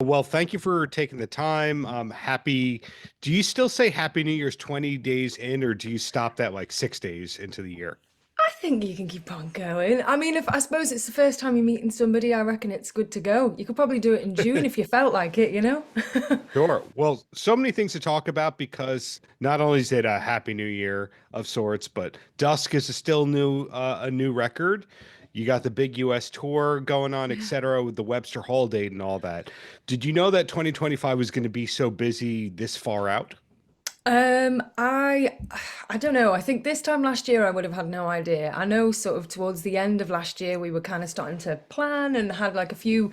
Well, thank you for taking the time. Do you still say Happy New Year's 20 days in, or do you stop that like 6 days into the year? I think you can keep on going. I mean, if I suppose it's the first time you're meeting somebody, I reckon it's good to go. You could probably do it in June if you felt like it, you know? Sure. Well, so many things to talk about because not only is it a Happy New Year of sorts, but Dusk is a new record. You got the big US tour going on, et Yeah. cetera, with the Webster Hall date and all that. Did you know that 2025 was going to be so busy this far out? I I don't know. I think this time last year I would have had no idea. I know sort of towards the end of last year we were kind of starting to plan and had like a few,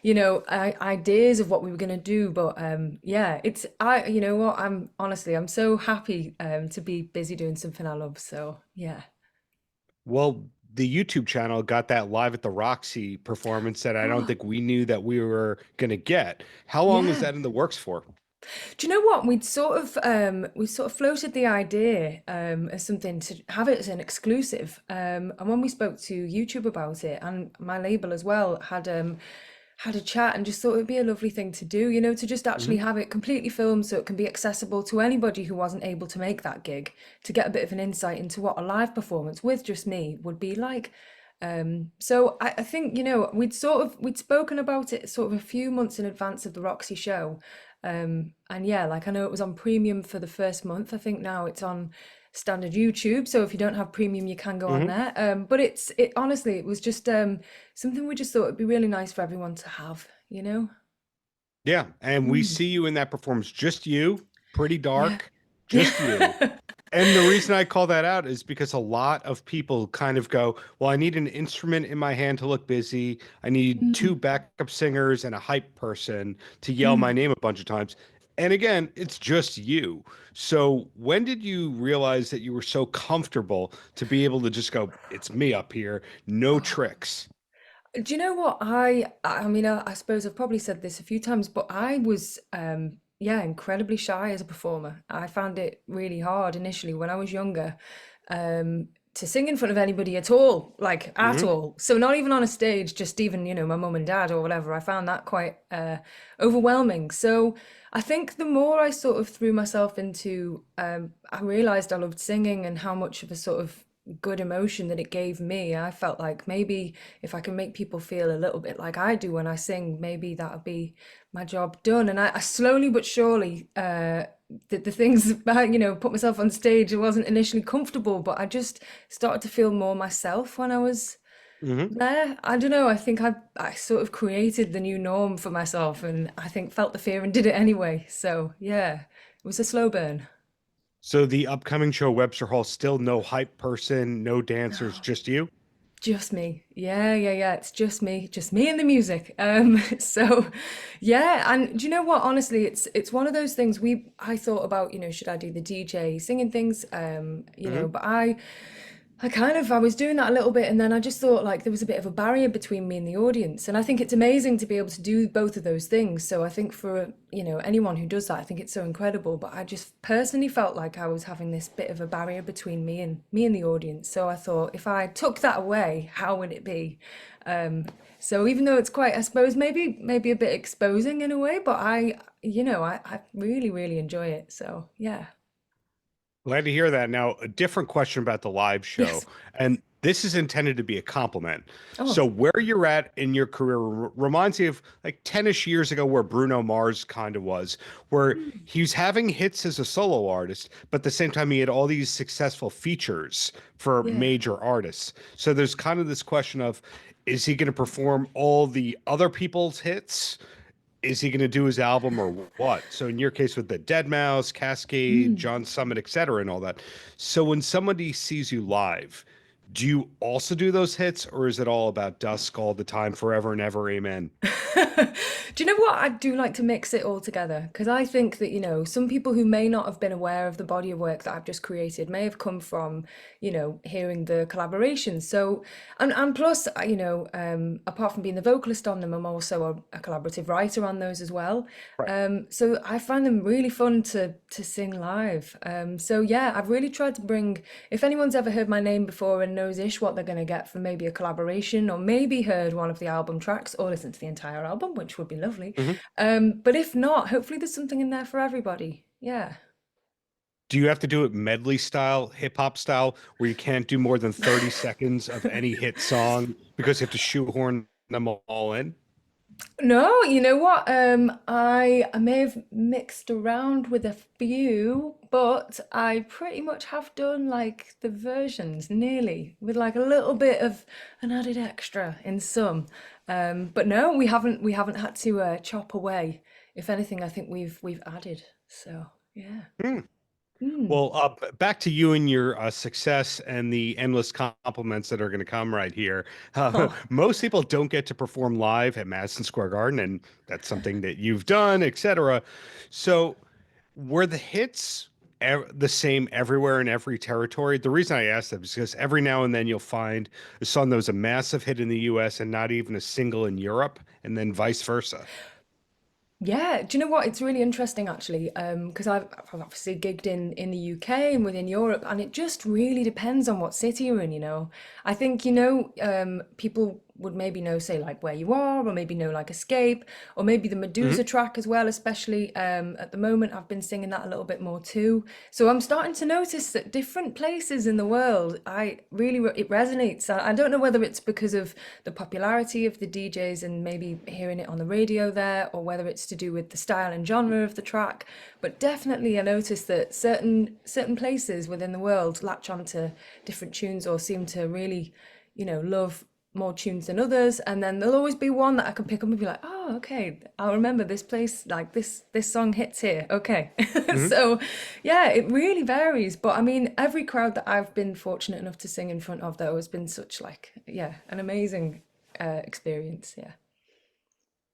ideas of what we were going to do. But yeah, it's I you know what, I'm so happy to be busy doing something I love. So yeah. Well, the YouTube channel got that live at the Roxy performance that I don't think we knew that we were going to get. How long was Yeah. that in the works for? Do you know what? We sort of floated the idea as something to have it as an exclusive. And when we spoke to YouTube about it, and my label as well had a chat and just thought it'd be a lovely thing to do, to just actually Mhm. have it completely filmed so it can be accessible to anybody who wasn't able to make that gig, to get a bit of an insight into what a live performance with just me would be like. So I think, we'd spoken about it sort of a few months in advance of the Roxy show. And yeah, like I know it was on premium for the first month. I think now it's on standard YouTube. So if you don't have premium, you can go on Mhm. there. But it honestly, it was just something we just thought it'd be really nice for everyone to have, you know? Yeah, and we Mm. see you in that performance, just you, pretty Yeah. dark, just you. Yeah. And the reason I call that out is because a lot of people kind of go, well, I need an instrument in my hand to look busy. I need two Mm, backup singers and a hype person to yell my mm. name a bunch of times. And again, it's just you. So when did you realize that you were so comfortable to be able to just go, it's me up here, no Oh. tricks? Do you know what? I mean, I suppose I've probably said this a few times, but I was, yeah, incredibly shy as a performer. I found it really hard initially when I was younger, to sing in front of anybody at all, like at Hmm. all. So not even on a stage, just even, my mum and dad or whatever. I found that quite overwhelming. So I think the more I sort of threw myself into, I realized I loved singing and how much of a sort of good emotion that it gave me. I felt like maybe if I can make people feel a little bit like I do when I sing, maybe that'll be my job done. And I slowly but surely did the things, put myself on stage. It wasn't initially comfortable, but I just started to feel more myself when I was Hmm. there. I don't know. I think I sort of created the new norm for myself, and I think felt the fear and did it anyway. So yeah, it was a slow burn. So the upcoming show, Webster Hall, still no hype person, no dancers, No. just you? Just me. Yeah, yeah, yeah. It's just me and the music. So yeah, and do you know what? Honestly, it's one of those things I thought about, should I do the DJ singing things? Hmm. But I was doing that a little bit, and then I just thought like there was a bit of a barrier between me and the audience. And I think it's amazing to be able to do both of those things. So I think for, anyone who does that, I think it's so incredible. But I just personally felt like I was having this bit of a barrier between me and the audience. So I thought if I took that away, how would it be? Um, so even though it's quite, I suppose maybe a bit exposing in a way, but I really, really enjoy it. So yeah. Glad to hear that. Now, a different question about the live show, Yes. and this is intended to be a compliment. So, Oh. where you're at in your career reminds me of like 10-ish years ago, where Bruno Mars kind of was, where he was having hits as a solo artist, but at the same time, he had all these successful features for Yeah. major artists. So, there's kind of this question of, is he going to perform all the other people's hits? Is he going to do his album or what? So in your case with the Dead Mouse, Cascade, Mm. John Summit, et cetera, and all that. So when somebody sees you live, do you also do those hits, or is it all about Dusk all the time, forever and ever, amen? Do you know what? I do like to mix it all together because I think that, some people who may not have been aware of the body of work that I've just created may have come from, hearing the collaborations. So, and plus, apart from being the vocalist on them, I'm also a collaborative writer on those as well. Right. So I find them really fun to sing live. So yeah, I've really tried to bring, if anyone's ever heard my name before and knows ish what they're going to get from maybe a collaboration or maybe heard one of the album tracks or listened to the entire entire album, which would be lovely. Mhm. But if not, hopefully there's something in there for everybody. Yeah. Do you have to do it medley style, hip hop style, where you can't do more than 30 seconds of any hit song because you have to shoehorn them all in? No, you know what? I may have mixed around with a few, but I pretty much have done like the versions nearly with like a little bit of an added extra in some. But no, we haven't had to chop away. If anything, I think we've added. So yeah. Hmm. Mm. Well, back to you and your success and the endless compliments that are going to come right here. Oh. Most people don't get to perform live at Madison Square Garden, and that's something that you've done, etc. So, were the hits the same everywhere in every territory? The reason I ask that is because every now and then you'll find a song that was a massive hit in the US and not even a single in Europe, and then vice versa. Yeah, do you know what? It's really interesting actually, because I've obviously gigged in the UK and within Europe, and it just really depends on what city you're in, you know. I think, people would maybe know, say, like where you are, or maybe know like Escape, or maybe the Hmm. Medusa track as well, especially at the moment. I've been singing that a little bit more too. So I'm starting to notice that different places in the world, it resonates. I don't know whether it's because of the popularity of the DJs and maybe hearing it on the radio there, or whether it's to do with the style and genre of the track. But definitely, I noticed that certain places within the world latch onto different tunes or seem to really, love more tunes than others. And then there'll always be one that I can pick up and be like, oh, okay, I'll remember this place, like this song hits here. Okay. Hmm. So yeah, it really varies. But I mean, every crowd that I've been fortunate enough to sing in front of though has been such like, yeah, an amazing experience. Yeah.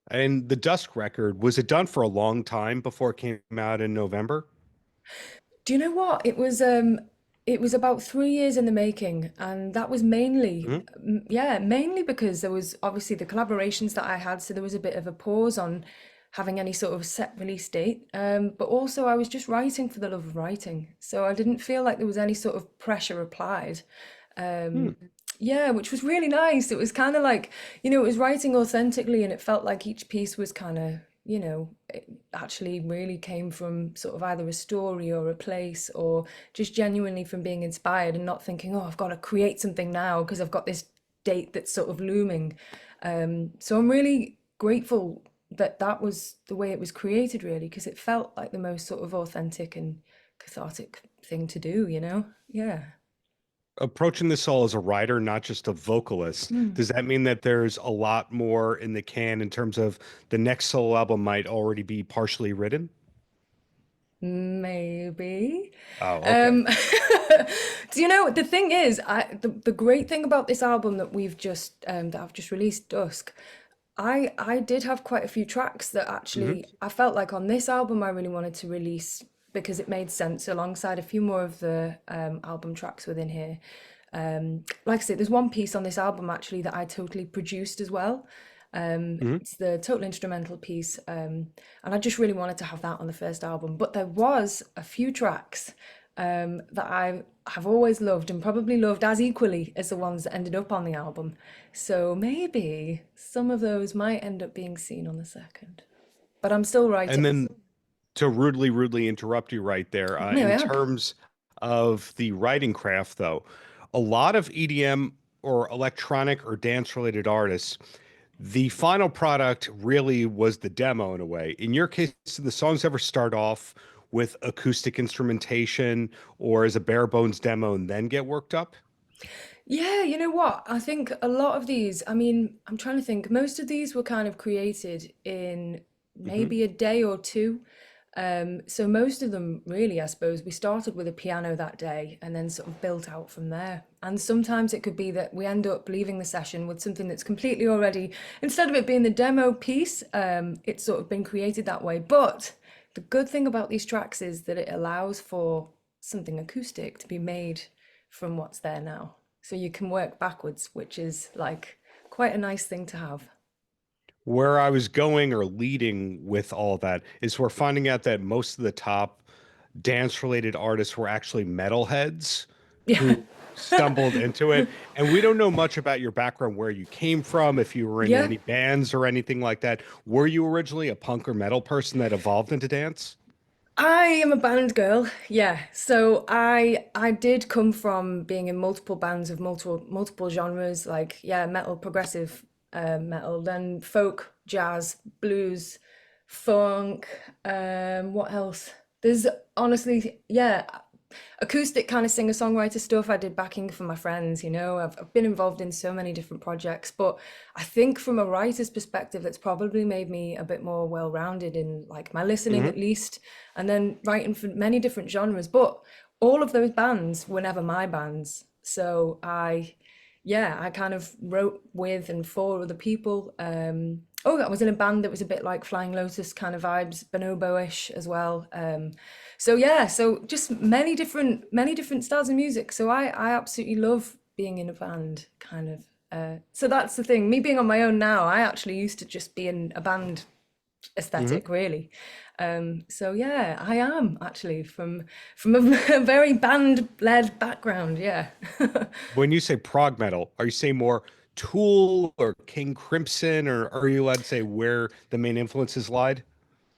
And the Dusk record, was it done for a long time before it came out in November? Do you know what? It was about 3 years in the making, and that was mainly, Hmm. yeah, mainly because there was obviously the collaborations that I had, so there was a bit of a pause on having any sort of set release date. But also I was just writing for the love of writing, so I didn't feel like there was any sort of pressure applied. Hmm. Um, yeah, which was really nice. It was kind of like, it was writing authentically, and it felt like each piece was kind of, it actually really came from sort of either a story or a place or just genuinely from being inspired and not thinking, oh, I've got to create something now because I've got this date that's sort of looming. So I'm really grateful that that was the way it was created, really, because it felt like the most sort of authentic and cathartic thing to do, you know? Yeah. Approaching this all as a writer, not just a vocalist, does that mean that there's a lot more in the can in terms of the next solo album might already be partially written? Maybe. Oh, okay. Um, do you know the thing is, the great thing about this album that I've just released, Dusk, I did have quite a few tracks that Hmm. actually I felt like on this album I really wanted to release because it made sense alongside a few more of the album tracks within here. Like I said, there's one piece on this album actually that I totally produced as well. Hmm. It's the total instrumental piece, and I just really wanted to have that on the first album. But there was a few tracks that I have always loved and probably loved as equally as the ones that ended up on the album. So maybe some of those might end up being seen on the second. But I'm still And writing. then to rudely interrupt you right there, No, in yeah. terms of the writing craft, though, a lot of EDM or electronic or dance related artists, the final product really was the demo in a way. In your case, do the songs ever start off with acoustic instrumentation or as a bare bones demo and then get worked up? Yeah, you know what? I think a lot of these, I mean, I'm trying to think, most of these were kind of created in Hmm. maybe a day or two. So most of them really, I suppose, we started with a piano that day and then sort of built out from there. And sometimes it could be that we end up leaving the session with something that's completely already, instead of it being the demo piece, it's sort of been created that way. But the good thing about these tracks is that it allows for something acoustic to be made from what's there now. So you can work backwards, which is like quite a nice thing to have. Where I was going or leading with all that is we're finding out that most of the top dance related artists were actually metalheads Yeah. stumbled into it. And we don't know much about your background, where you came from, if you were in Yeah. any bands or anything like that. Were you originally a punk or metal person that evolved into dance? I am a band girl. Yeah. So I did come from being in multiple bands of multiple genres, like yeah, metal, progressive metal, then folk, jazz, blues, funk, what else? There's honestly, yeah, acoustic kind of singer-songwriter stuff. I did backing for my friends, you know. I've been involved in so many different projects, but I think from a writer's perspective, it's probably made me a bit more well-rounded in like my listening Hmm. at least, and then writing for many different genres. But all of those bands were never my bands. So yeah, I kind of wrote with and for other people. Oh, I was in a band that was a bit like Flying Lotus kind of vibes, bonobo-ish as well. So yeah, so just many different styles of music. So I absolutely love being in a band, kind of. So that's the thing. Me being on my own now, I actually used to just be in a band Hmm. aesthetic, really. So yeah, I am actually from a very band-led background. Yeah. When you say prog metal, are you saying more Tool or King Crimson, or are you allowed to say where the main influences lied?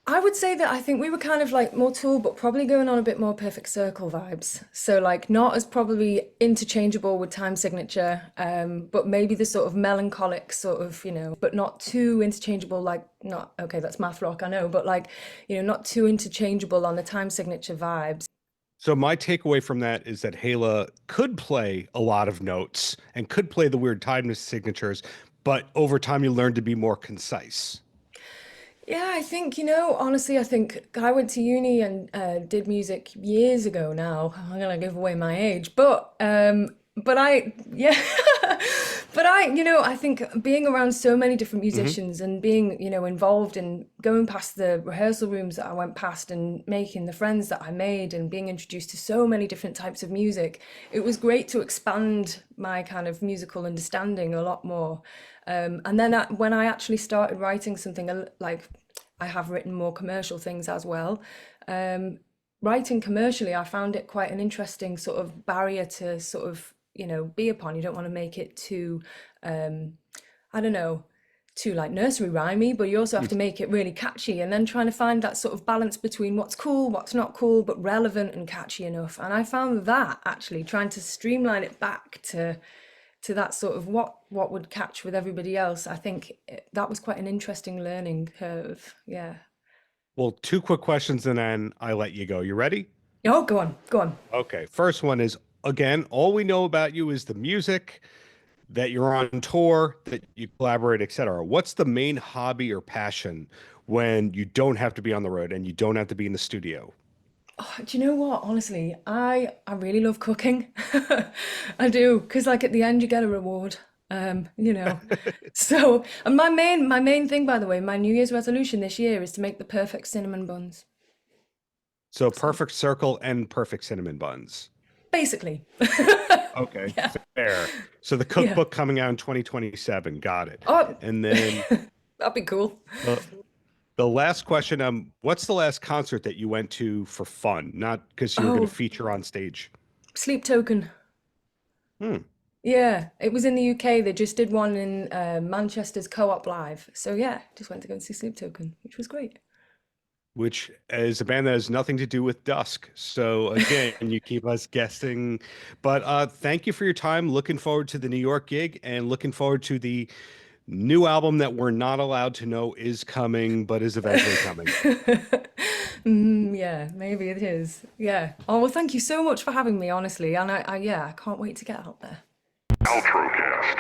I would say that I think we were kind of like more Tool, but probably going on a bit more Perfect Circle vibes. So like not as probably interchangeable with Time Signature, but maybe the sort of melancholic sort of, you know, but not too interchangeable. Like not okay, that's math rock, I know, but like you know, not too interchangeable on the Time Signature vibes. So my takeaway from that is that HAYLA could play a lot of notes and could play the weird time signatures, but over time you learn to be more concise. Yeah, I think, you know, honestly, I think I went to uni and did music years ago now. I'm gonna give away my age, but yeah, but you know, I think being around so many different Hmm. musicians and being, you know, involved in going past the rehearsal rooms that I went past and making the friends that I made and being introduced to so many different types of music, it was great to expand my kind of musical understanding a lot more. And then when I actually started writing something like I have written more commercial things as well. Um, Writing commercially, I found it quite an interesting sort of barrier to sort of, you know, be upon. You don't want to make it too, um, I don't know, too like nursery rhymey, but you also have to make it really catchy and then trying to find that sort of balance between what's cool, what's not cool, but relevant and catchy enough. And I found that actually trying to streamline it back to that sort of what would catch with everybody else. I think that was quite an interesting learning curve. Yeah. Well, two quick questions and then I let you go. You ready? Oh, go on, go on. Okay. First one is, again, all we know about you is the music, that you're on tour, that you collaborate, etc. What's the main hobby or passion when you don't have to be on the road and you don't have to be in the studio? Oh, do you know what? Honestly, I really love cooking. I do, because like at the end you get a reward. You know. So, and my main thing, by the way, my New Year's resolution this year is to make the perfect cinnamon buns. So So perfect circle and perfect cinnamon buns. basically, Okay, yeah, fair. So the yeah. cookbook coming out in 2027. Got it. Oh, And then that'd be cool. the the last question, what's the last concert that you went to for fun, not because you were going to Oh, feature on stage? Sleep Token. Hmm. Yeah, it was in the UK. They just did one in Manchester's Co-op Live. So yeah, just went to go and see Sleep Token, which was great. Which is a band that has nothing to do with Dusk. So again, you keep us guessing. But thank you for your time. Looking forward to the New York gig and looking forward to the new album that we're not allowed to know is coming, but is eventually coming. Yeah, maybe it is. Yeah. Oh, well, thank you so much for having me, honestly. And yeah, I can't wait to get out there. Paltrocast.